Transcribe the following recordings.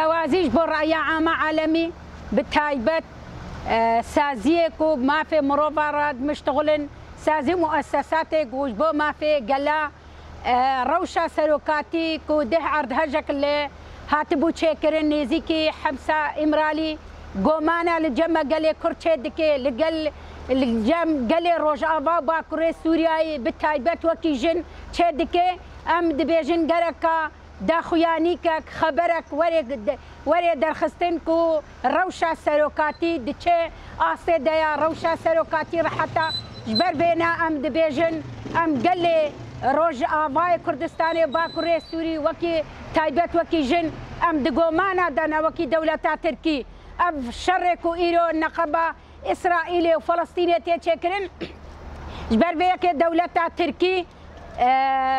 توازيش برأي عام عالمي بالتايبت سازيك وما في مروفرات مشتغلن سازي مؤسساتك وجبو ما في قلا روشة سلوكاتي كوده عرض هجك اللي هاتبو تشيكرن نيزيكي حبسة إمرالي قومانا لجمع قلي كورتشي دكي لقل الجم قلي روج آبا باكوري سورياي بالتايبت وكي جن تشيدكي أم دبيجن قرقا داخویانیک خبرک وری درخستن کو روشا سروکاتی دچه آسته دیا روشا سروکاتی رحتا جبر بینا ام دبیجن ام گلی روج آوای کردستان باکوری سوری وکی تایبت وکی جن ام دگومانا دانا وکی دولتا ترکی اب شر کو ایرو نقبه اسرائیل و فلسطین تیچه کرن جبر بیک دولتا ترکی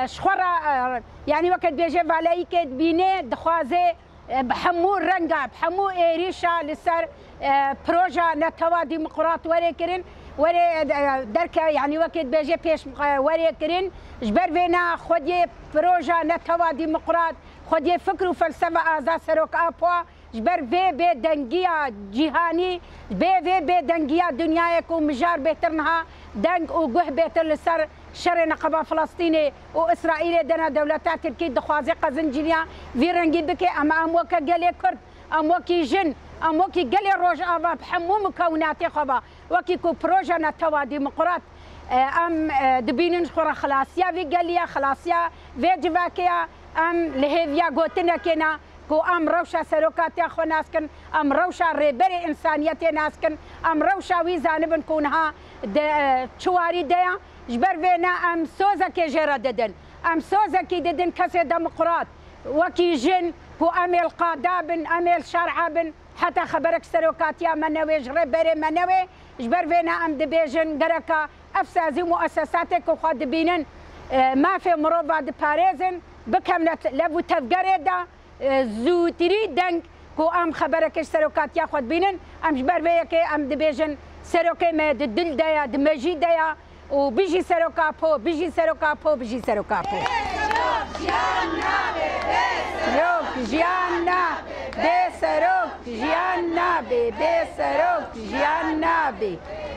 شخورا يعني وقت بيجي علي كد بينه دخوازه بحمو رنجا بحمو إيريشا لسر بروجا نتوا ديمقراط وري كرين وري دركا يعني وقت بيجي بيش وري كرين جبر بينا خدي بروجا نتوا ديمقراط خدي فكر وفلسفة آزاد سروك أبوا جبر بي دنجيا جهاني بي دنجيا دنياك ومجار بيترنها دنج وجه بيتر لسر شر نقبه فلسطيني واسرائيل دنا دولتات تركي دخوازي قزنجينيا في رنجي بكي ام وكا قالي كرد ام وكي جن ام وكي قالي روج ابا بحمو مكوناتي خبا وكي كو بروجا نتوا ديمقراط ام دبينن خورا خلاصيا في قاليا خلاصيا في جواكيا ام لهيفيا غوتنا كينا كو ام روشا سروكاتي خو ناسكن ام روشا ريبري انسانيتي ناسكن ام روشا وي زانبن كونها تشواري ديا جبر بينا ام سوزا كي جرا ددن ام سوزا كي ددن كسي ديمقراط وكي جن كو اميل قادابن اميل شرعابن حتى خبرك سروكاتيا منوي جري بري منوي جبر بينا ام دبيجن قركا افسازي مؤسساتك وخاد بينن ما في مروبا دي باريزن بكم لفو تفقريدا زوتري دنك كو ام خبرك سروكاتيا خاد بينن ام جبر بيكي ام دبيجن سروكي ما دل دايا دمجي دايا وبيجي سروكابو بيجي سروكابو بيجي سروكابو